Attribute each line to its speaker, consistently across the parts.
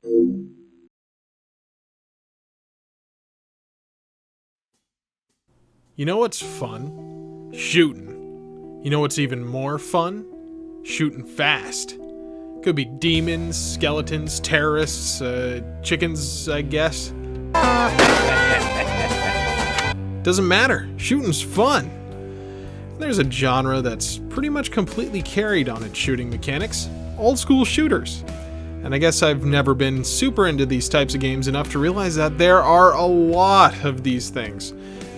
Speaker 1: You know what's fun? Shooting. You know what's even more fun? Shooting fast. Could be demons, skeletons, terrorists, chickens, I guess. Doesn't matter. Shooting's fun. There's a genre that's pretty much completely carried on its shooting mechanics. Old school shooters. And I guess I've never been super into these types of games enough to realize that there are a lot of these things.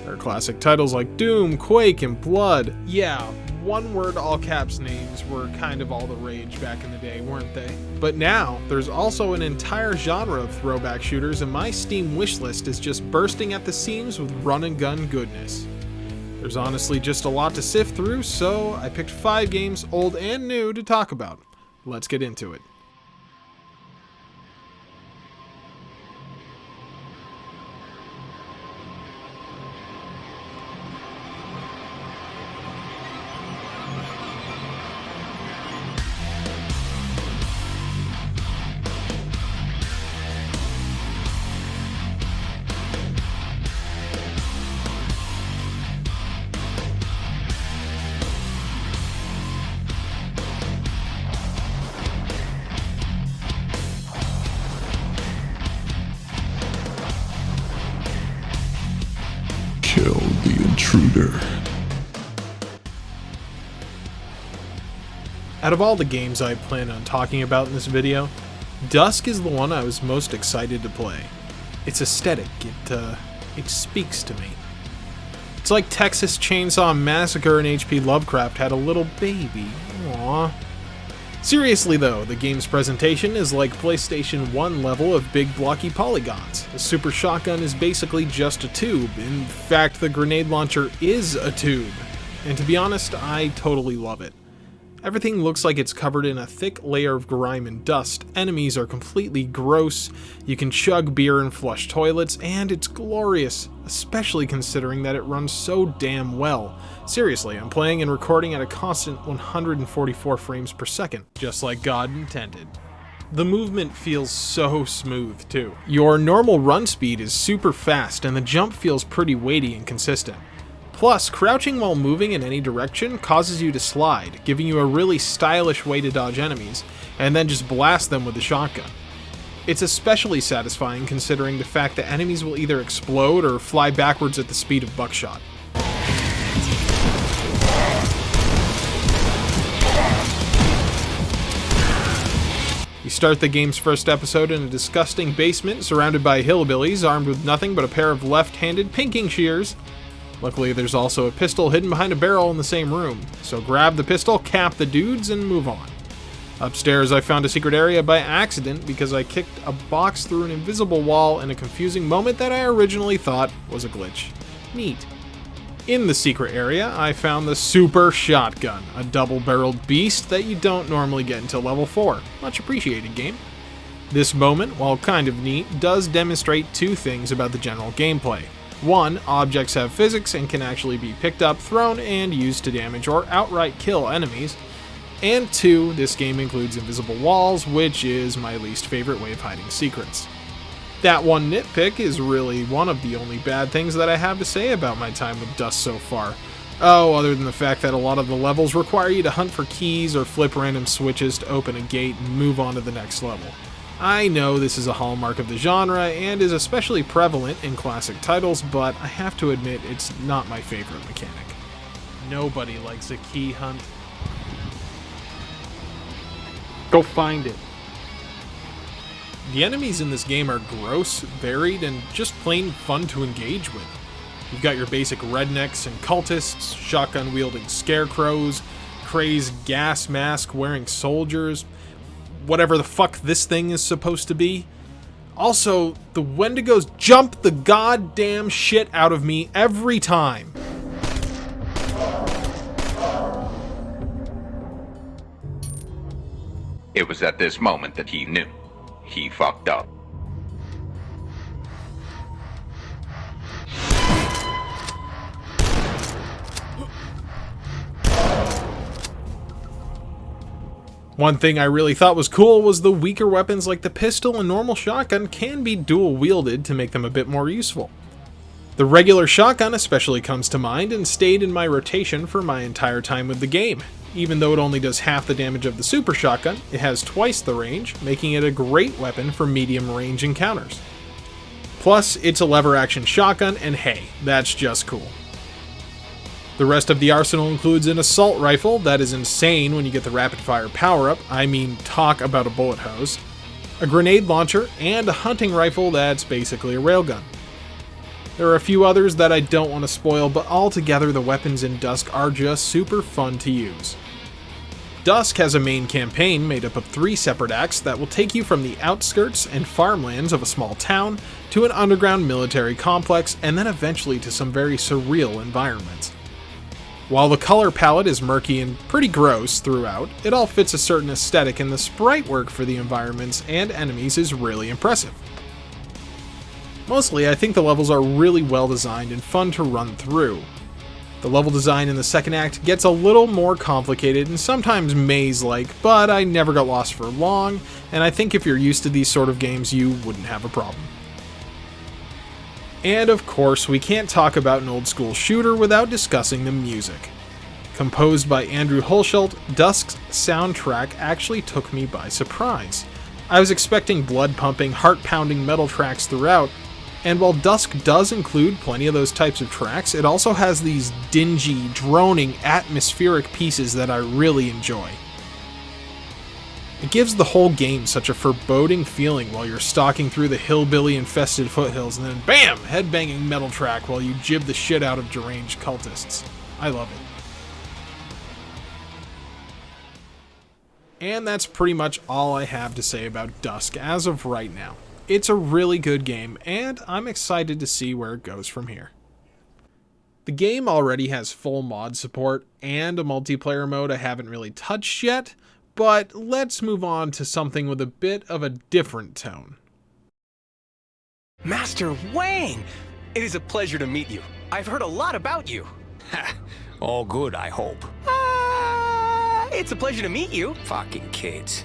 Speaker 1: There are classic titles like Doom, Quake, and Blood. Yeah, one-word all-caps names were kind of all the rage back in the day, weren't they? But now, there's also an entire genre of throwback shooters, and my Steam wishlist is just bursting at the seams with run-and-gun goodness. There's honestly just a lot to sift through, so I picked 5 games, old and new, to talk about. Let's get into it.
Speaker 2: Kill the intruder.
Speaker 1: Out of all the games I plan on talking about in this video, Dusk is the one I was most excited to play. Its aesthetic, it speaks to me. It's like Texas Chainsaw Massacre and H.P. Lovecraft had a little baby. Aww. Seriously though, the game's presentation is like PlayStation 1 level of big blocky polygons. The super shotgun is basically just a tube. In fact, the grenade launcher is a tube. And to be honest, I totally love it. Everything looks like it's covered in a thick layer of grime and dust, enemies are completely gross, you can chug beer and flush toilets, and it's glorious, especially considering that it runs so damn well. Seriously, I'm playing and recording at a constant 144 frames per second, just like God intended. The movement feels so smooth, too. Your normal run speed is super fast, and the jump feels pretty weighty and consistent. Plus, crouching while moving in any direction causes you to slide, giving you a really stylish way to dodge enemies, and then just blast them with the shotgun. It's especially satisfying considering the fact that enemies will either explode or fly backwards at the speed of buckshot. You start the game's first episode in a disgusting basement surrounded by hillbillies armed with nothing but a pair of left-handed pinking shears. Luckily, there's also a pistol hidden behind a barrel in the same room, so grab the pistol, cap the dudes, and move on. Upstairs, I found a secret area by accident because I kicked a box through an invisible wall in a confusing moment that I originally thought was a glitch. Neat. In the secret area, I found the Super Shotgun, a double-barreled beast that you don't normally get until level 4. Much appreciated, game. This moment, while kind of neat, does demonstrate 2 things about the general gameplay. 1, objects have physics and can actually be picked up, thrown, and used to damage or outright kill enemies. And 2, this game includes invisible walls, which is my least favorite way of hiding secrets. That one nitpick is really one of the only bad things that I have to say about my time with Dusk so far. Oh, other than the fact that a lot of the levels require you to hunt for keys or flip random switches to open a gate and move on to the next level. I know this is a hallmark of the genre and is especially prevalent in classic titles, but I have to admit it's not my favorite mechanic. Nobody likes a key hunt. Go find it. The enemies in this game are gross, varied, and just plain fun to engage with. You've got your basic rednecks and cultists, shotgun-wielding scarecrows, crazed gas mask-wearing soldiers, whatever the fuck this thing is supposed to be. Also, the Wendigos jump the goddamn shit out of me every time.
Speaker 3: It was at this moment that he knew. He fucked up.
Speaker 1: One thing I really thought was cool was the weaker weapons like the pistol and normal shotgun can be dual wielded to make them a bit more useful. The regular shotgun especially comes to mind and stayed in my rotation for my entire time with the game. Even though it only does half the damage of the super shotgun, it has twice the range, making it a great weapon for medium range encounters. Plus, it's a lever action shotgun, and hey, that's just cool. The rest of the arsenal includes an assault rifle that is insane when you get the rapid fire power up, I mean talk about a bullet hose, a grenade launcher, and a hunting rifle that's basically a railgun. There are a few others that I don't want to spoil, but altogether the weapons in Dusk are just super fun to use. Dusk has a main campaign made up of 3 separate acts that will take you from the outskirts and farmlands of a small town to an underground military complex and then eventually to some very surreal environments. While the color palette is murky and pretty gross throughout, it all fits a certain aesthetic and the sprite work for the environments and enemies is really impressive. Mostly, I think the levels are really well designed and fun to run through. The level design in the second act gets a little more complicated and sometimes maze-like, but I never got lost for long, and I think if you're used to these sort of games, you wouldn't have a problem. And of course, we can't talk about an old school shooter without discussing the music. Composed by Andrew Hulshult, Dusk's soundtrack actually took me by surprise. I was expecting blood-pumping, heart-pounding metal tracks throughout, and while Dusk does include plenty of those types of tracks, it also has these dingy, droning, atmospheric pieces that I really enjoy. It gives the whole game such a foreboding feeling while you're stalking through the hillbilly-infested foothills, and then BAM! Headbanging metal track while you jib the shit out of deranged cultists. I love it. And that's pretty much all I have to say about Dusk as of right now. It's a really good game, and I'm excited to see where it goes from here. The game already has full mod support and a multiplayer mode I haven't really touched yet, but let's move on to something with a bit of a different tone.
Speaker 4: Master Wang! It is a pleasure to meet you. I've heard a lot about you.
Speaker 5: Ha! All good, I hope.
Speaker 4: It's a pleasure to meet you.
Speaker 5: Fucking kids.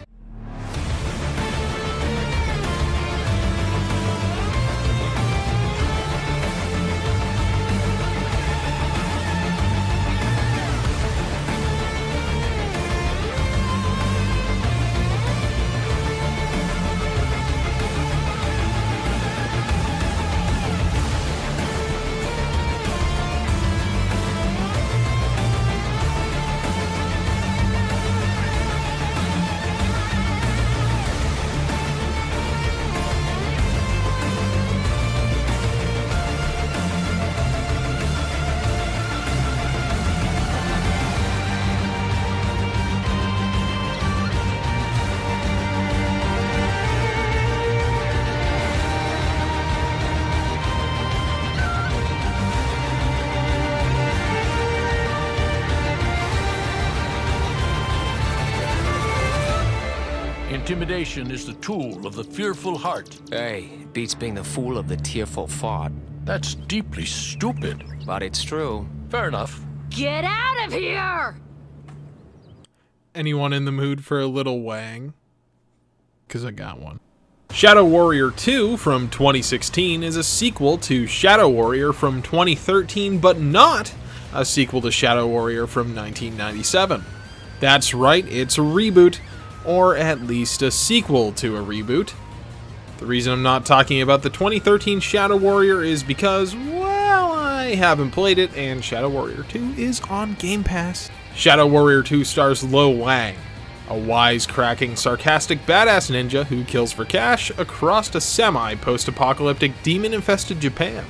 Speaker 6: Intimidation is the tool of the fearful heart.
Speaker 5: Hey, it beats being the fool of the tearful thought.
Speaker 6: That's deeply stupid.
Speaker 5: But it's true.
Speaker 6: Fair enough.
Speaker 7: Get out of here!
Speaker 1: Anyone in the mood for a little Wang? 'Cause I got one. Shadow Warrior 2 from 2016 is a sequel to Shadow Warrior from 2013, but not a sequel to Shadow Warrior from 1997. That's right, it's a reboot, or at least a sequel to a reboot. The reason I'm not talking about the 2013 Shadow Warrior is because, well, I haven't played it, and Shadow Warrior 2 is on Game Pass. Shadow Warrior 2 stars Lo Wang, a wisecracking, sarcastic badass ninja who kills for cash across a semi-post-apocalyptic demon-infested Japan.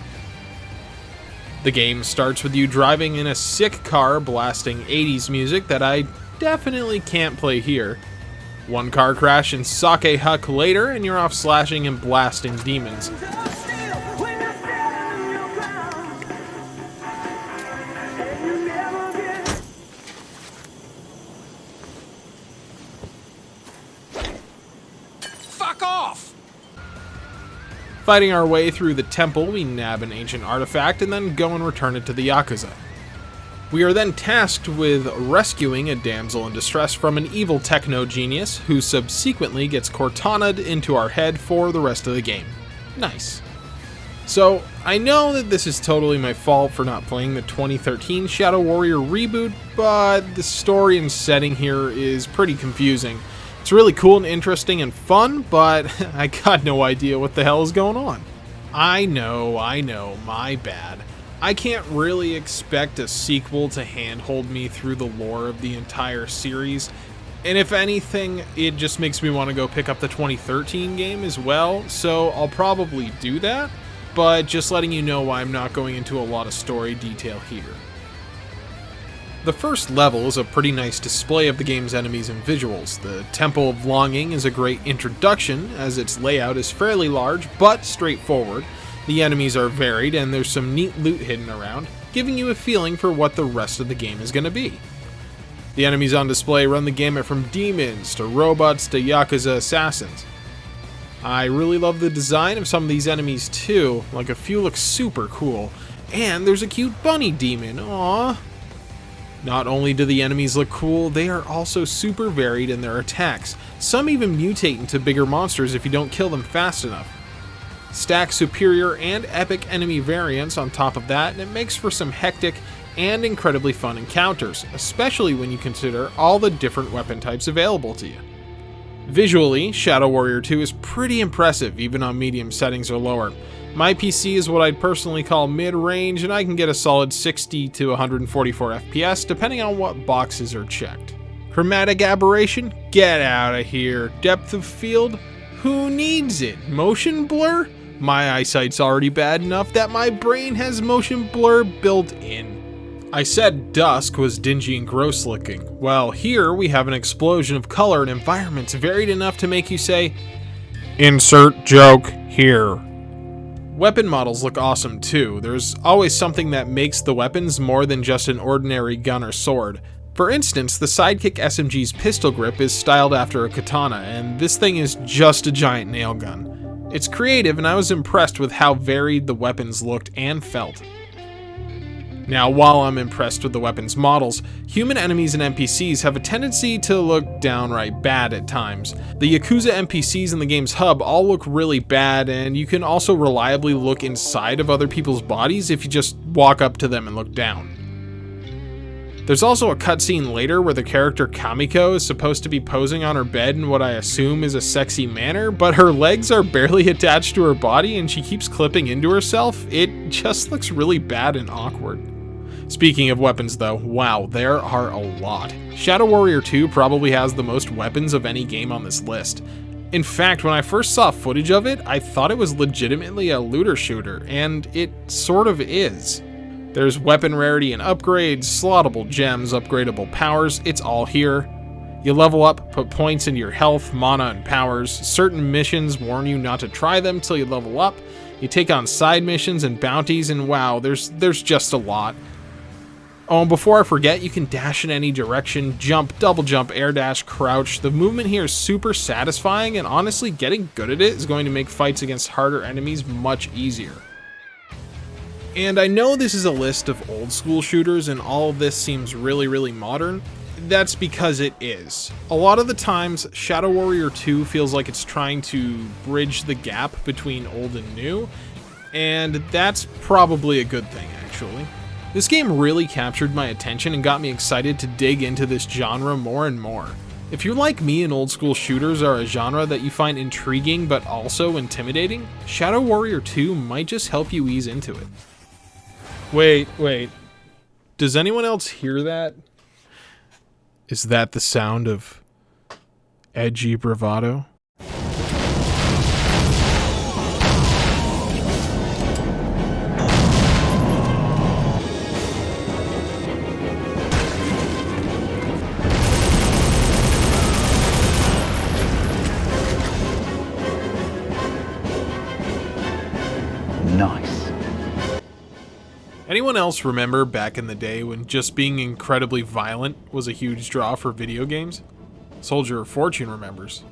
Speaker 1: The game starts with you driving in a sick car blasting 80s music that I definitely can't play here. One car crash and sake huck later, and you're off slashing and blasting demons.
Speaker 5: Fuck off!
Speaker 1: Fighting our way through the temple, we nab an ancient artifact and then go and return it to the Yakuza. We are then tasked with rescuing a damsel in distress from an evil techno genius who subsequently gets Cortana'd into our head for the rest of the game. Nice. So, I know that this is totally my fault for not playing the 2013 Shadow Warrior reboot, but the story and setting here is pretty confusing. It's really cool and interesting and fun, but I got no idea what the hell is going on. I know, my bad. I can't really expect a sequel to handhold me through the lore of the entire series, and if anything, it just makes me want to go pick up the 2013 game as well, so I'll probably do that, but just letting you know why I'm not going into a lot of story detail here. The first level is a pretty nice display of the game's enemies and visuals. The Temple of Longing is a great introduction, as its layout is fairly large but straightforward. The enemies are varied and there's some neat loot hidden around, giving you a feeling for what the rest of the game is going to be. The enemies on display run the gamut from demons to robots to Yakuza assassins. I really love the design of some of these enemies too, like a few look super cool, and there's a cute bunny demon, aww. Not only do the enemies look cool, they are also super varied in their attacks. Some even mutate into bigger monsters if you don't kill them fast enough. Stack superior and epic enemy variants on top of that, and it makes for some hectic and incredibly fun encounters, especially when you consider all the different weapon types available to you. Visually, Shadow Warrior 2 is pretty impressive even on medium settings or lower. My PC is what I'd personally call mid-range, and I can get a solid 60 to 144 FPS depending on what boxes are checked. Chromatic aberration? Get out of here. Depth of field? Who needs it? Motion blur? My eyesight's already bad enough that my brain has motion blur built in. I said Dusk was dingy and gross looking. Well, here we have an explosion of color and environments varied enough to make you say, "Insert joke here." Weapon models look awesome too. There's always something that makes the weapons more than just an ordinary gun or sword. For instance, the Sidekick SMG's pistol grip is styled after a katana, and this thing is just a giant nail gun. It's creative, and I was impressed with how varied the weapons looked and felt. Now, while I'm impressed with the weapons models, human enemies and NPCs have a tendency to look downright bad at times. The Yakuza NPCs in the game's hub all look really bad, and you can also reliably look inside of other people's bodies if you just walk up to them and look down. There's also a cutscene later where the character Kamiko is supposed to be posing on her bed in what I assume is a sexy manner, but her legs are barely attached to her body and she keeps clipping into herself. It just looks really bad and awkward. Speaking of weapons though, wow, there are a lot. Shadow Warrior 2 probably has the most weapons of any game on this list. In fact, when I first saw footage of it, I thought it was legitimately a looter shooter, and it sort of is. There's weapon rarity and upgrades, slottable gems, upgradable powers, it's all here. You level up, put points into your health, mana, and powers. Certain missions warn you not to try them till you level up. You take on side missions and bounties, and wow, there's just a lot. Oh, and before I forget, you can dash in any direction, jump, double jump, air dash, crouch. The movement here is super satisfying, and honestly, getting good at it is going to make fights against harder enemies much easier. And I know this is a list of old school shooters, and all of this seems really modern. That's because it is. A lot of the times, Shadow Warrior 2 feels like it's trying to bridge the gap between old and new, and that's probably a good thing, actually. This game really captured my attention and got me excited to dig into this genre more and more. If you're like me and old school shooters are a genre that you find intriguing but also intimidating, Shadow Warrior 2 might just help you ease into it. Wait. Does anyone else hear that? Is that the sound of edgy bravado?
Speaker 8: Nice.
Speaker 1: Anyone else remember back in the day when just being incredibly violent was a huge draw for video games? Soldier of Fortune remembers.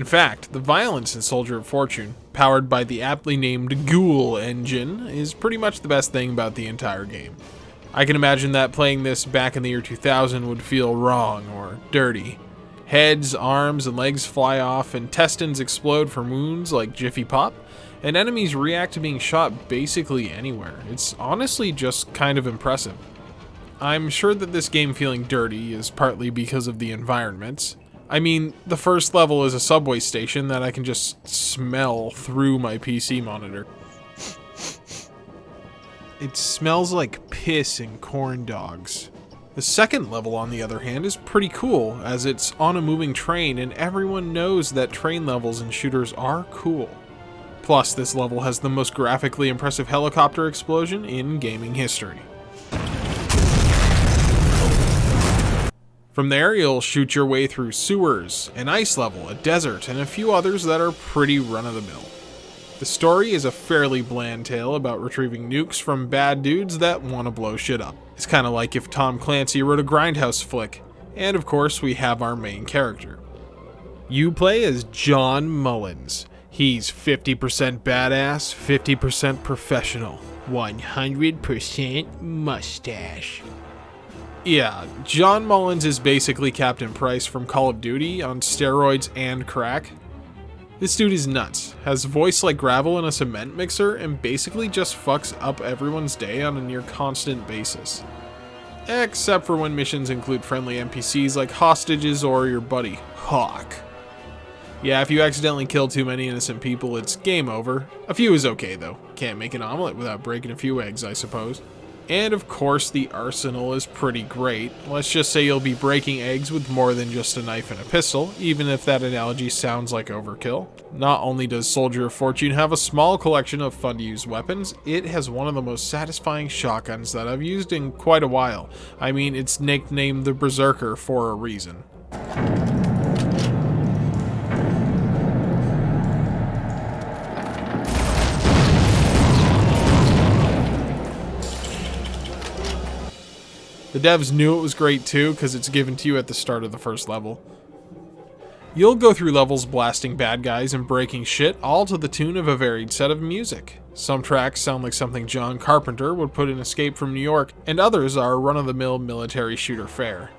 Speaker 1: In fact, the violence in Soldier of Fortune, powered by the aptly named Ghoul engine, is pretty much the best thing about the entire game. I can imagine that playing this back in the year 2000 would feel wrong or dirty. Heads, arms, and legs fly off, intestines explode from wounds like Jiffy Pop, and enemies react to being shot basically anywhere. It's honestly just kind of impressive. I'm sure that this game feeling dirty is partly because of the environments. I mean, the first level is a subway station that I can just smell through my PC monitor. It smells like piss and corn dogs. The second level, on the other hand, is pretty cool, as it's on a moving train and everyone knows that train levels in shooters are cool. Plus, this level has the most graphically impressive helicopter explosion in gaming history. From there, you'll shoot your way through sewers, an ice level, a desert, and a few others that are pretty run-of-the-mill. The story is a fairly bland tale about retrieving nukes from bad dudes that want to blow shit up. It's kind of like if Tom Clancy wrote a Grindhouse flick. And of course, we have our main character. You play as John Mullins. He's 50% badass, 50% professional, 100% mustache. Yeah, John Mullins is basically Captain Price from Call of Duty on steroids and crack. This dude is nuts, has voice like gravel in a cement mixer, and basically just fucks up everyone's day on a near constant basis. Except for when missions include friendly NPCs like hostages or your buddy, Hawk. Yeah, if you accidentally kill too many innocent people, it's game over. A few is okay though. Can't make an omelet without breaking a few eggs, I suppose. And of course, the arsenal is pretty great. Let's just say you'll be breaking eggs with more than just a knife and a pistol, even if that analogy sounds like overkill. Not only does Soldier of Fortune have a small collection of fun-to-use weapons, it has one of the most satisfying shotguns that I've used in quite a while. I mean, it's nicknamed the Berserker for a reason. The devs knew it was great too, because it's given to you at the start of the first level. You'll go through levels blasting bad guys and breaking shit, all to the tune of a varied set of music. Some tracks sound like something John Carpenter would put in Escape from New York, and others are run-of-the-mill military shooter fare.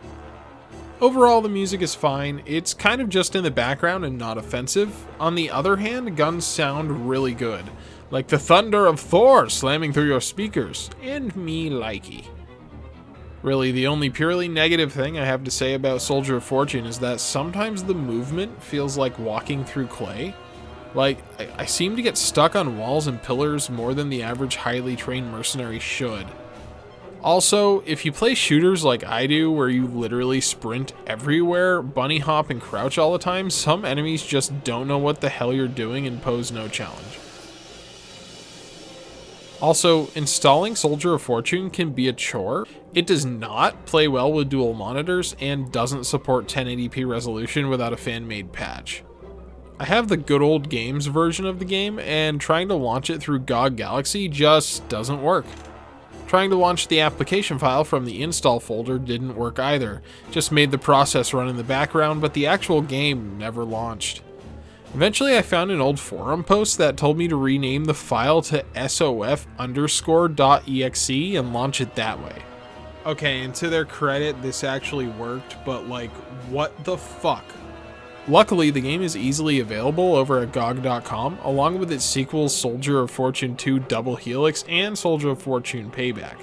Speaker 1: Overall, the music is fine. It's kind of just in the background and not offensive. On the other hand, guns sound really good, like the thunder of Thor slamming through your speakers, and me likey. Really, the only purely negative thing I have to say about Soldier of Fortune is that sometimes the movement feels like walking through clay. Like, I seem to get stuck on walls and pillars more than the average highly trained mercenary should. Also, if you play shooters like I do, where you literally sprint everywhere, bunny hop, and crouch all the time, some enemies just don't know what the hell you're doing and pose no challenge. Also, installing Soldier of Fortune can be a chore. It does not play well with dual monitors and doesn't support 1080p resolution without a fan-made patch. I have the good old games version of the game, and trying to launch it through GOG Galaxy just doesn't work. Trying to launch the application file from the install folder didn't work either. Just made the process run in the background, but the actual game never launched. Eventually, I found an old forum post that told me to rename the file to sof_.exe and launch it that way. Okay, and to their credit, this actually worked, but like, what the fuck? Luckily, the game is easily available over at GOG.com, along with its sequels Soldier of Fortune 2 Double Helix and Soldier of Fortune Payback.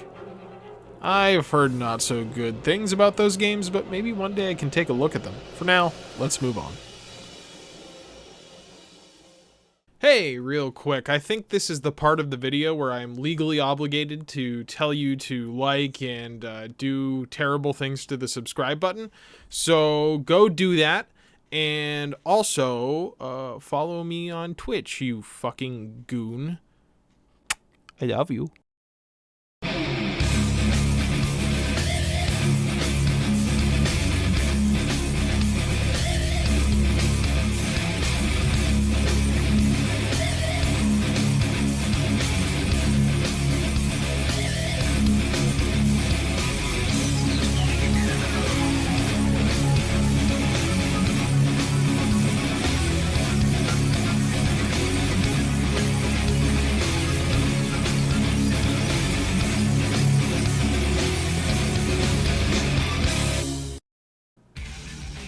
Speaker 1: I've heard not so good things about those games, but maybe one day I can take a look at them. For now, let's move on. Hey, real quick, I think this is the part of the video where I'm legally obligated to tell you to like and do terrible things to the subscribe button. So go do that. And also, follow me on Twitch, you fucking goon. I love you.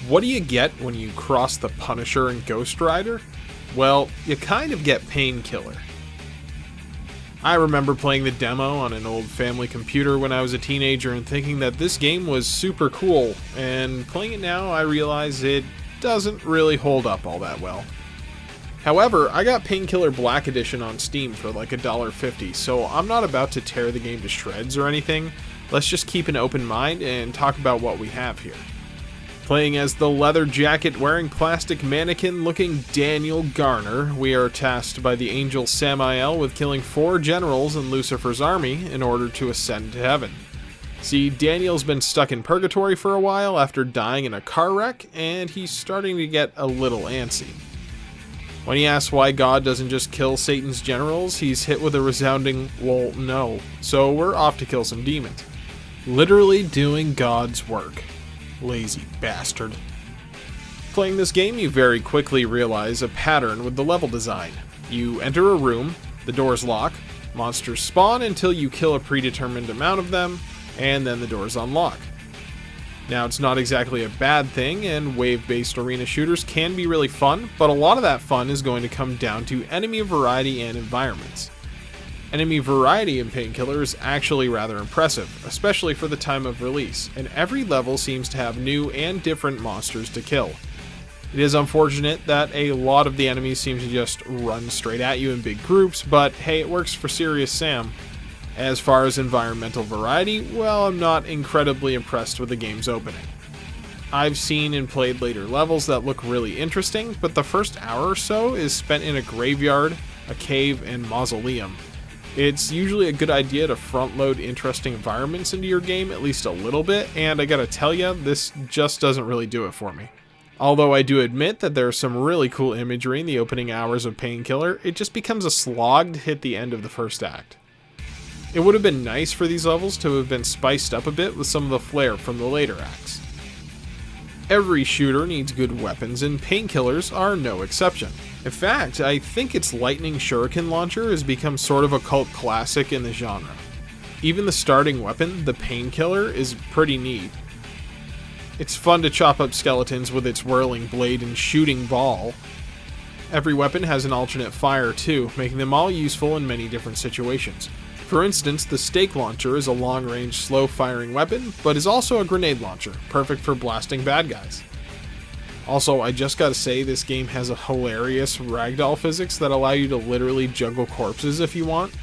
Speaker 1: What do you get when you cross the Punisher and Ghost Rider? Well, you kind of get Painkiller. I remember playing the demo on an old family computer when I was a teenager and thinking that this game was super cool, and playing it now I realize it doesn't really hold up all that well. However, I got Painkiller Black Edition on Steam for like $1.50, so I'm not about to tear the game to shreds or anything. Let's just keep an open mind and talk about what we have here. Playing as the leather jacket wearing plastic mannequin looking Daniel Garner, we are tasked by the angel Samael with killing 4 generals in Lucifer's army in order to ascend to heaven. See, Daniel's been stuck in purgatory for a while after dying in a car wreck, and he's starting to get a little antsy. When he asks why God doesn't just kill Satan's generals, he's hit with a resounding, well, no. So we're off to kill some demons. Literally doing God's work. Lazy bastard. Playing this game, you very quickly realize a pattern with the level design. You enter a room, the doors lock, monsters spawn until you kill a predetermined amount of them, and then the doors unlock. Now, it's not exactly a bad thing, and wave-based arena shooters can be really fun, but a lot of that fun is going to come down to enemy variety and environments. Enemy variety in Painkiller is actually rather impressive, especially for the time of release, and every level seems to have new and different monsters to kill. It is unfortunate that a lot of the enemies seem to just run straight at you in big groups, but hey, it works for Serious Sam. As far as environmental variety, well, I'm not incredibly impressed with the game's opening. I've seen and played later levels that look really interesting, but the first hour or so is spent in a graveyard, a cave, and mausoleum. It's usually a good idea to front-load interesting environments into your game at least a little bit, and I gotta tell ya, this just doesn't really do it for me. Although I do admit that there's some really cool imagery in the opening hours of Painkiller, it just becomes a slog to hit the end of the first act. It would have been nice for these levels to have been spiced up a bit with some of the flair from the later acts. Every shooter needs good weapons, and Painkillers are no exception. In fact, I think its lightning shuriken launcher has become sort of a cult classic in the genre. Even the starting weapon, the Painkiller, is pretty neat. It's fun to chop up skeletons with its whirling blade and shooting ball. Every weapon has an alternate fire too, making them all useful in many different situations. For instance, the stake launcher is a long-range, slow-firing weapon, but is also a grenade launcher, perfect for blasting bad guys. Also, I just gotta say, this game has a hilarious ragdoll physics that allow you to literally juggle corpses if you want.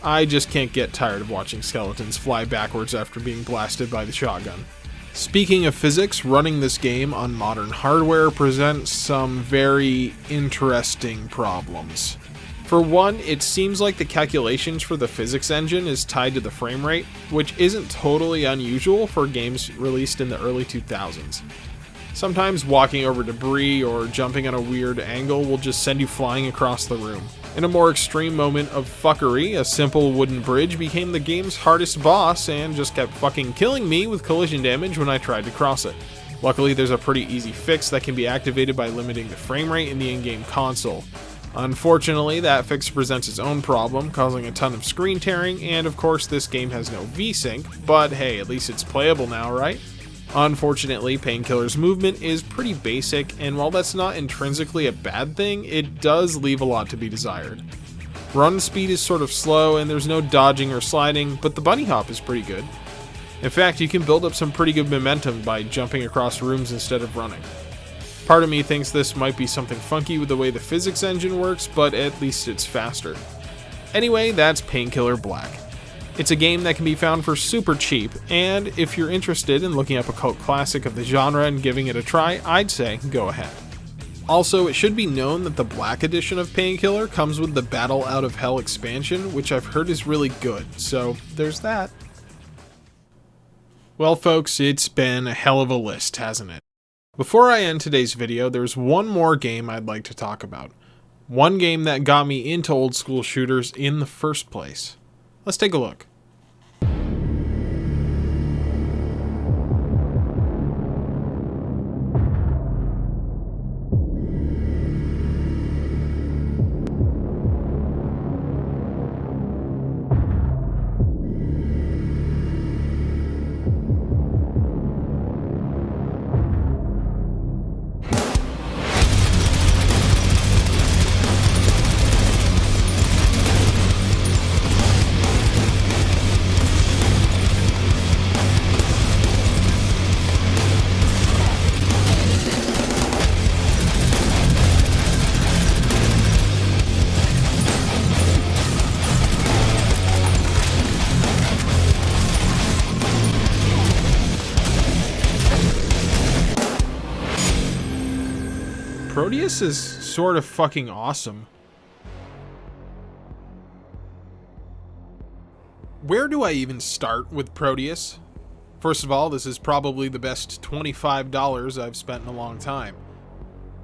Speaker 1: I just can't get tired of watching skeletons fly backwards after being blasted by the shotgun. Speaking of physics, running this game on modern hardware presents some very interesting problems. For one, it seems like the calculations for the physics engine is tied to the frame rate, which isn't totally unusual for games released in the early 2000s. Sometimes walking over debris or jumping on a weird angle will just send you flying across the room. In a more extreme moment of fuckery, a simple wooden bridge became the game's hardest boss and just kept fucking killing me with collision damage when I tried to cross it. Luckily, there's a pretty easy fix that can be activated by limiting the frame rate in the in-game console. Unfortunately, that fix presents its own problem, causing a ton of screen tearing, and of course this game has no VSync, but hey, at least it's playable now, right? Unfortunately, Painkiller's movement is pretty basic, and while that's not intrinsically a bad thing, it does leave a lot to be desired. Run speed is sort of slow, and there's no dodging or sliding, but the bunny hop is pretty good. In fact, you can build up some pretty good momentum by jumping across rooms instead of running. Part of me thinks this might be something funky with the way the physics engine works, but at least it's faster. Anyway, that's Painkiller Black. It's a game that can be found for super cheap, and if you're interested in looking up a cult classic of the genre and giving it a try, I'd say go ahead. Also, it should be known that the Black Edition of Painkiller comes with the Battle Out of Hell expansion, which I've heard is really good, so there's that. Well folks, it's been a hell of a list, hasn't it? Before I end today's video, there's one more game I'd like to talk about. One game that got me into old school shooters in the first place. Let's take a look. Proteus is sort of fucking awesome. Where do I even start with Proteus? First of all, this is probably the best $25 I've spent in a long time.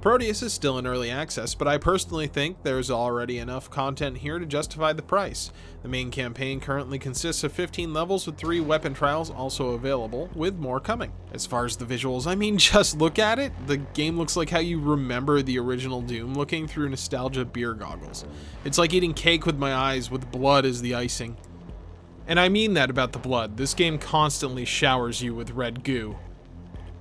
Speaker 1: Proteus is still in early access, but I personally think there's already enough content here to justify the price. The main campaign currently consists of 15 levels with 3 weapon trials also available, with more coming. As far as the visuals, I mean, just look at it. The game looks like how you remember the original Doom looking through nostalgia beer goggles. It's like eating cake with my eyes with blood as the icing. And I mean that about the blood. This game constantly showers you with red goo.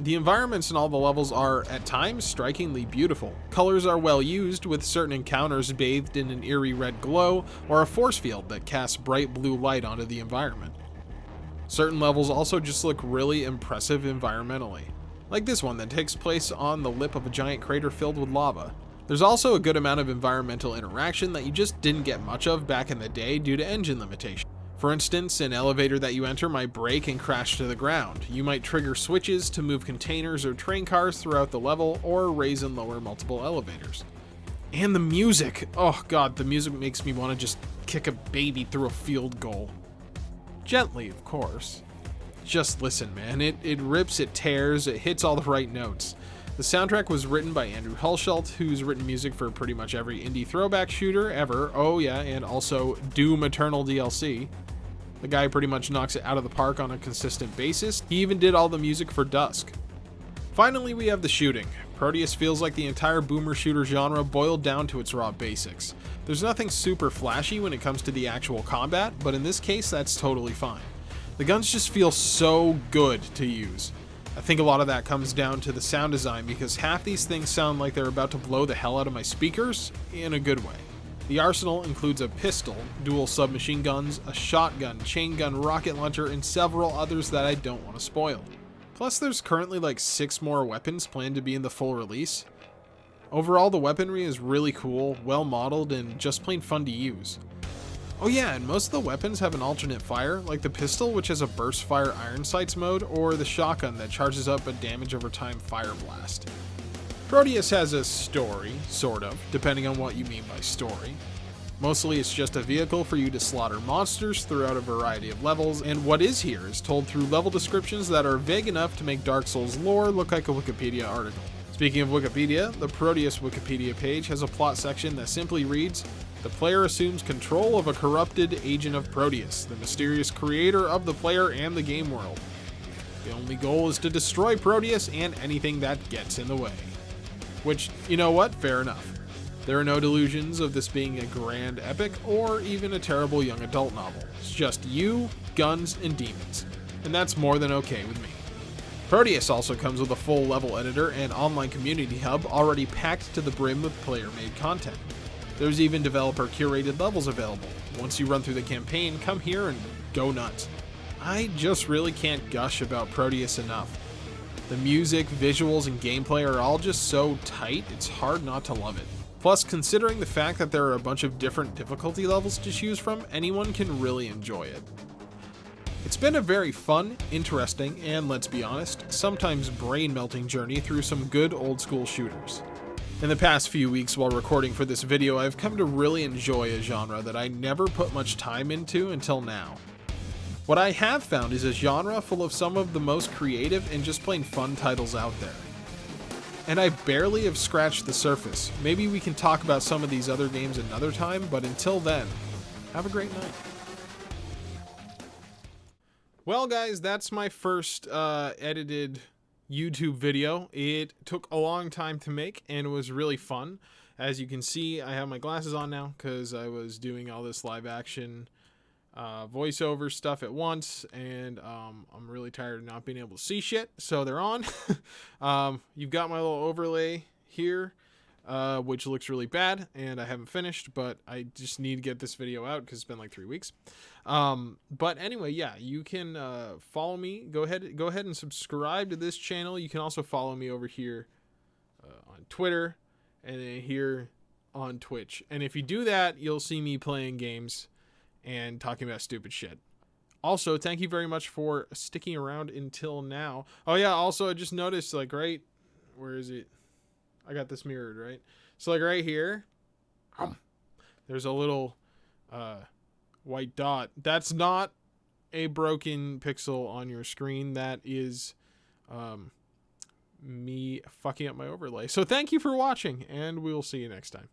Speaker 1: The environments in all the levels are, at times, strikingly beautiful. Colors are well used, with certain encounters bathed in an eerie red glow, or a force field that casts bright blue light onto the environment. Certain levels also just look really impressive environmentally, like this one that takes place on the lip of a giant crater filled with lava. There's also a good amount of environmental interaction that you just didn't get much of back in the day due to engine limitations. For instance, an elevator that you enter might break and crash to the ground. You might trigger switches to move containers or train cars throughout the level, or raise and lower multiple elevators. And the music! Oh god, the music makes me want to just kick a baby through a field goal. Gently, of course. Just listen, man. It rips, it tears, it hits all the right notes. The soundtrack was written by Andrew Hulshult, who's written music for pretty much every indie throwback shooter ever. Oh yeah, and also Doom Eternal DLC. The guy pretty much knocks it out of the park on a consistent basis. He even did all the music for Dusk. Finally, we have the shooting. Proteus feels like the entire boomer shooter genre boiled down to its raw basics. There's nothing super flashy when it comes to the actual combat, but in this case, that's totally fine. The guns just feel so good to use. I think a lot of that comes down to the sound design, because half these things sound like they're about to blow the hell out of my speakers in a good way. The arsenal includes a pistol, dual submachine guns, a shotgun, chain gun, rocket launcher, and several others that I don't want to spoil. Plus, there's currently like 6 more weapons planned to be in the full release. Overall, the weaponry is really cool, well modeled, and just plain fun to use. Oh yeah, and most of the weapons have an alternate fire, like the pistol, which has a burst fire iron sights mode, or the shotgun that charges up a damage over time fire blast. Proteus has a story, sort of, depending on what you mean by story. Mostly it's just a vehicle for you to slaughter monsters throughout a variety of levels, and what is here is told through level descriptions that are vague enough to make Dark Souls lore look like a Wikipedia article. Speaking of Wikipedia, the Proteus Wikipedia page has a plot section that simply reads, "The player assumes control of a corrupted agent of Proteus, the mysterious creator of the player and the game world. The only goal is to destroy Proteus and anything that gets in the way." Which, you know what? Fair enough. There are no delusions of this being a grand epic or even a terrible young adult novel. It's just you, guns, and demons. And that's more than okay with me. Proteus also comes with a full level editor and online community hub already packed to the brim with player-made content. There's even developer-curated levels available. Once you run through the campaign, come here and go nuts. I just really can't gush about Proteus enough. The music, visuals, and gameplay are all just so tight, it's hard not to love it. Plus, considering the fact that there are a bunch of different difficulty levels to choose from, anyone can really enjoy it. It's been a very fun, interesting, and let's be honest, sometimes brain-melting journey through some good old-school shooters. In the past few weeks while recording for this video, I've come to really enjoy a genre that I never put much time into until now. What I have found is a genre full of some of the most creative and just plain fun titles out there. And I barely have scratched the surface. Maybe we can talk about some of these other games another time, but until then, have a great night. Well guys, that's my first edited YouTube video. It took a long time to make and it was really fun. As you can see, I have my glasses on now because I was doing all this live action voiceover stuff at once, and I'm really tired of not being able to see shit, so they're on. You've got my little overlay here, which looks really bad, and I haven't finished, but I just need to get this video out because it's been like 3 weeks. But anyway, yeah, you can follow me. Go ahead and subscribe to this channel. You can also follow me over here on Twitter and then here on Twitch. And if you do that, you'll see me playing games and talking about stupid shit. Also, thank you very much for sticking around until now. Oh yeah, also I just noticed, like, right, where is it? I got this mirrored, right? So like right here, there's a little white dot. That's not a broken pixel on your screen. That is me fucking up my overlay. So thank you for watching, and we'll see you next time.